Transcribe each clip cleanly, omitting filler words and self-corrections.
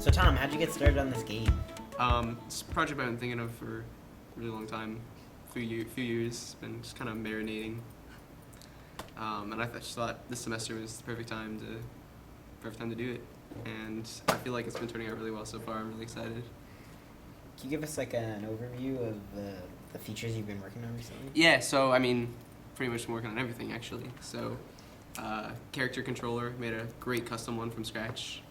So Tom, how'd you get started on this game? It's a project I've been thinking of for a really long time, few years, been just kind of marinating. And I just thought this semester was the perfect time to do it. And I feel like it's been turning out really well so far. I'm really excited. Can you give us like an overview of the features you've been working on recently? Yeah, so I mean, pretty much been working on everything actually. So, character controller, made a great custom one from scratch.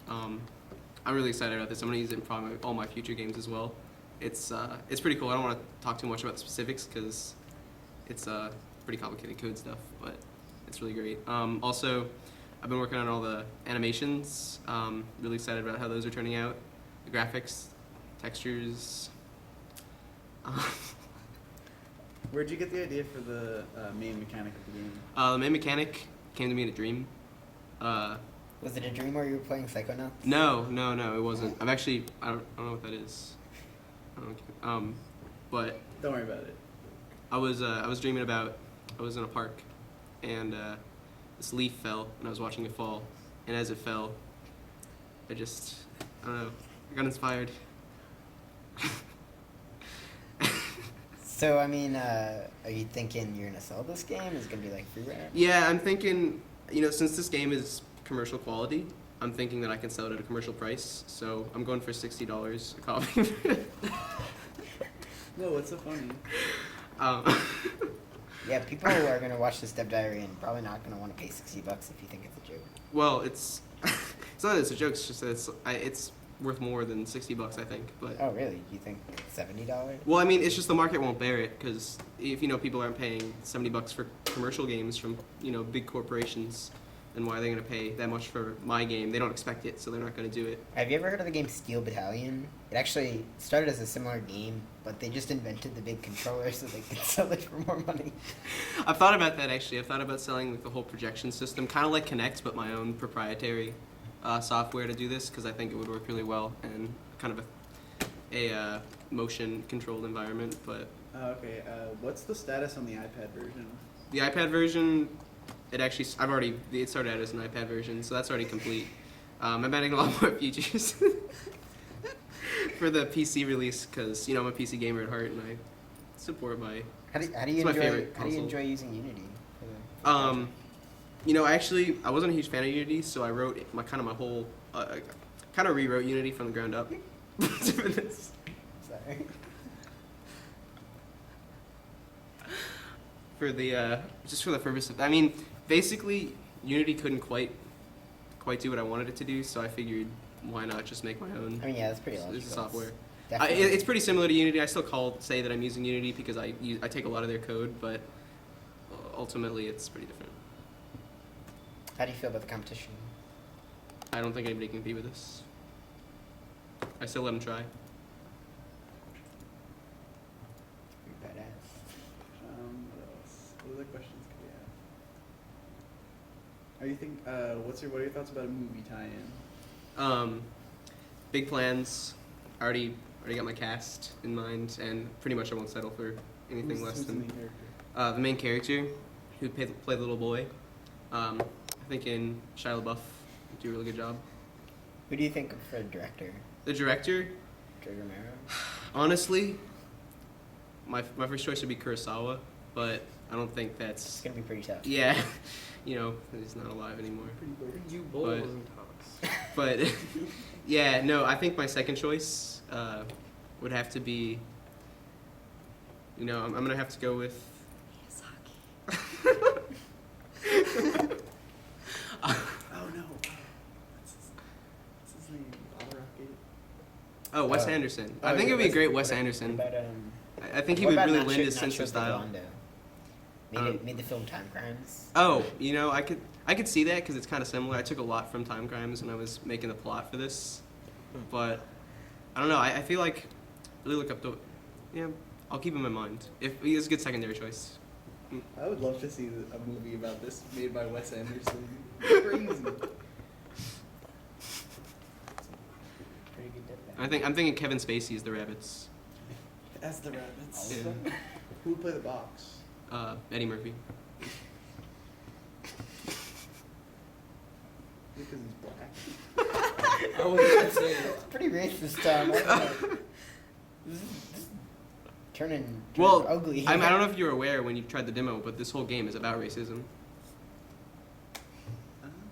I'm really excited about this. I'm gonna use it in probably all my future games as well. It's pretty cool. I don't want to talk too much about the specifics because it's pretty complicated code stuff, but it's really great. Also, I've been working on all the animations. Really excited about how those are turning out. The graphics, textures. Where'd you get the idea for the main mechanic of the game? The main mechanic came to me in a dream. Was it a dream where you were playing Psychonauts? No, it wasn't. I don't know what that is. But Don't worry about it. I was dreaming about, I was in a park, and this leaf fell, and I was watching it fall, and as it fell, I don't know, I got inspired. So I mean, are you thinking you're gonna sell this game? Is it gonna be like freeware? Yeah, I'm thinking, since this game is commercial quality, I'm thinking that I can sell it at a commercial price, so I'm going for $60 a copy. No, what's so funny? Yeah, people are gonna watch this Dev Diary and probably not gonna want to pay $60 if you think it's a joke. Well, it's not that it's a joke. It's just that it's worth more than $60, I think. But Oh really? You think $70? well, I mean, it's just the market won't bear it because if people aren't paying $70 for commercial games from big corporations, then why are they going to pay that much for my game? They don't expect it, so they're not going to do it. Have you ever heard of the game Steel Battalion? It actually started as a similar game, but they just invented the big controller so they could sell it for more money. I've thought about that actually. I've thought about selling like the whole projection system, kind of like Kinect, but my own proprietary software to do this because I think it would work really well and kind of a motion-controlled environment. But Okay, what's the status on the iPad version? the iPad version, it started out as an iPad version, so that's already complete. I'm adding a lot more features for the PC release because I'm a PC gamer at heart and I support my. How do It's you my enjoy? favorite How do you console. enjoy using Unity? For I wasn't a huge fan of Unity, so I wrote my whole, kind of rewrote Unity from the ground up for this. Sorry. For the just for the purpose of, I mean, basically Unity couldn't quite do what I wanted it to do, so I figured why not just make my own. I mean, yeah, that's pretty logical. This is software. Definitely. It's pretty similar to Unity. I still say that I'm using Unity because I take a lot of their code, but ultimately it's pretty different. How do you feel about the competition? I don't think anybody can compete with this. I still let them try. You're badass. What else? What other questions could we have? Are you think? What are your thoughts about a movie tie-in? Big plans. I already got my cast in mind, and pretty much I won't settle for anything less Who's the than main character? the main character, who played the little boy. I think in Shia LaBeouf would do a really good job. Who do you think for director? The director, George Romero? honestly, my first choice would be Kurosawa, but I don't think It's that's. gonna be pretty tough. Yeah, he's not alive anymore. Pretty bored. But- But yeah, no, I think my second choice would have to be. I'm gonna have to go with. Oh no. What's his name? Bottle Rocket? Oh, Wes Oh. Anderson. Oh, I think yeah, it would be a Wes- great Wes What Anderson. about, I think he what would about really Nacho- lend his Nacho sense of style. Redondo? Made the film Time Crimes. Oh, I could see that because it's kind of similar. I took a lot from Time Crimes when I was making the plot for this, but I don't know. I feel like really look up the. Yeah, I'll keep him in mind. If he's a good secondary choice. I would love to see a movie about this made by Wes Anderson. Crazy. Pretty good I'm thinking Kevin Spacey is the rabbits. As the rabbits. All of Yeah. them? Who would play the box? Eddie Murphy. Because he's black. I was gonna say. It's pretty racist, Tom. I don't know. This is turning Well, ugly. I don't know if you're aware when you tried the demo, but this whole game is about racism.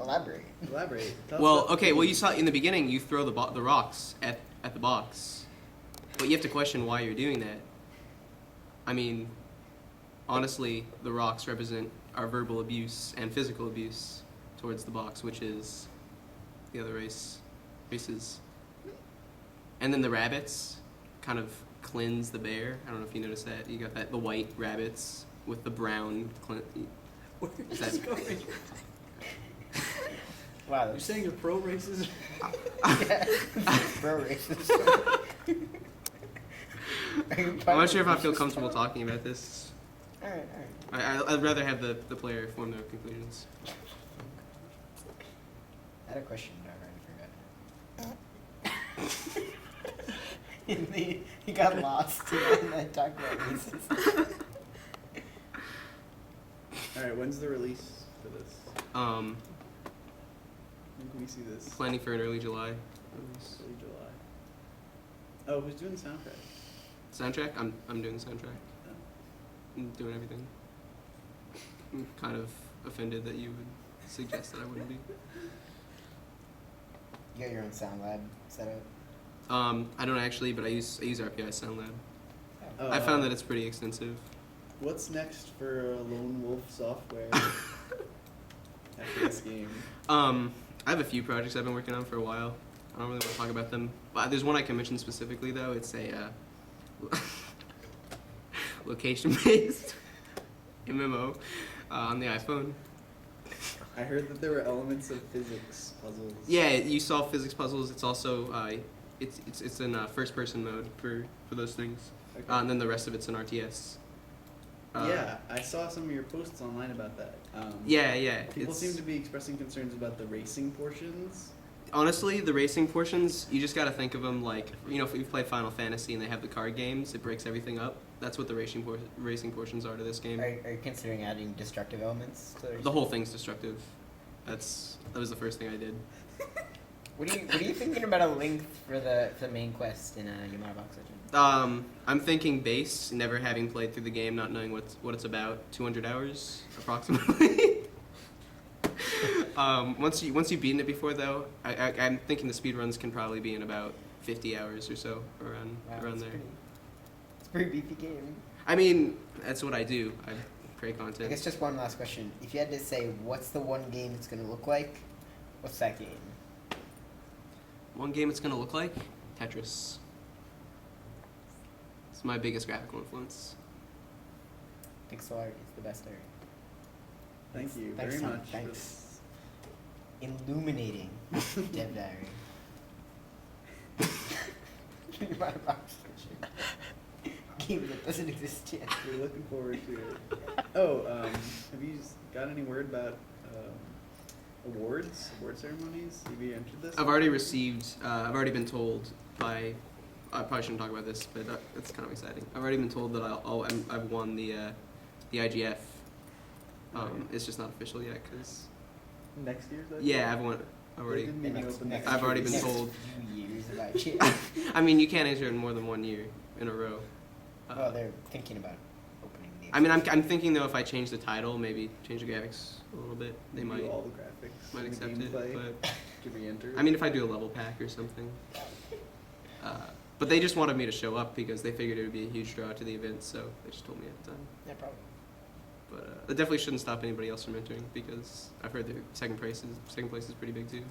Elaborate. Elaborate. Tell us Well, about the okay. Well, game. you saw in the beginning, you throw the rocks at the box, but you have to question why you're doing that. I mean, honestly, the rocks represent our verbal abuse and physical abuse towards the box, which is the other races. And then the rabbits kind of cleanse the bear. I don't know if you noticed that. You got the white rabbits with the brown. Where is that- this going? Wow. You're saying you're pro racism? Yeah. Bro racist. I'm not sure if I feel comfortable talking about this. Alright, alright. I'd rather have the player form their conclusions. I had a question, but I already forgot. He got lost and I talked about racist. Alright, when's the release for this? When can we see this? Planning for an early July release. Early July. Oh, who's doing the soundtrack? Soundtrack? I'm doing the soundtrack. Oh. I'm doing everything. I'm kind of offended that you would suggest that I wouldn't be. You got your own sound lab set up? I don't actually, but I use RPI SoundLab. Oh. I found that it's pretty extensive. What's next for Lone Wolf Software after this game? I have a few projects I've been working on for a while. I don't really want to talk about them. But there's one I can mention specifically, though. It's a location-based MMO on the iPhone. I heard that there were elements of physics puzzles. Yeah, you solve physics puzzles. It's also it's in first-person mode for those things, Okay. and then the rest of it's in RTS. Yeah, I saw some of your posts online about that. Yeah. People it's- seem to be expressing concerns about the racing portions. Honestly, the racing portions, you just got to think of them like, if you play Final Fantasy and they have the card games, it breaks everything up. That's what the racing portions are to this game. Are you considering adding destructive elements to The whole thing's destructive. That was the first thing I did. What are you thinking about a length for the main quest in Yamato Box Legend? I'm thinking base, never having played through the game, not knowing what it's about. 200 hours approximately. Once you've beaten it before, though, I'm thinking the speedruns can probably be in about 50 hours or so, around there. It's a pretty beefy game. I mean, that's what I do. I create I content. guess just one last question. If you had to say what's the one game it's going to look like, what's that game? One game it's gonna look like Tetris. It's my biggest graphical influence. Pixel art is the best art. Thank you Thanks, very Tom. much. Thanks. Illuminating Dev Diary. Yamato Box Legend. Game that doesn't exist yet. We're looking forward to it. Oh, have you got any word about award ceremonies? Have you entered this? I've already been told by. I probably shouldn't talk about this, but it's kind of exciting. I've already been told that I've won the IGF. It's just not official yet, cause. Next year's? Yeah, I've won. I've already. They didn't even open next I've already year's. been next told. 2 years about you. I mean, you can't enter in more than 1 year in a row. Oh, they're thinking about opening the. I mean, I'm thinking though, if I change the title, maybe change the graphics a little bit, they Do might all the graphics. might and the accept it. gameplay But to re-enter. I mean, if I do a level pack or something. But they just wanted me to show up because they figured it would be a huge draw to the event, so they just told me at the time. Yeah, probably. But it definitely shouldn't stop anybody else from entering because I've heard their second place is pretty big too.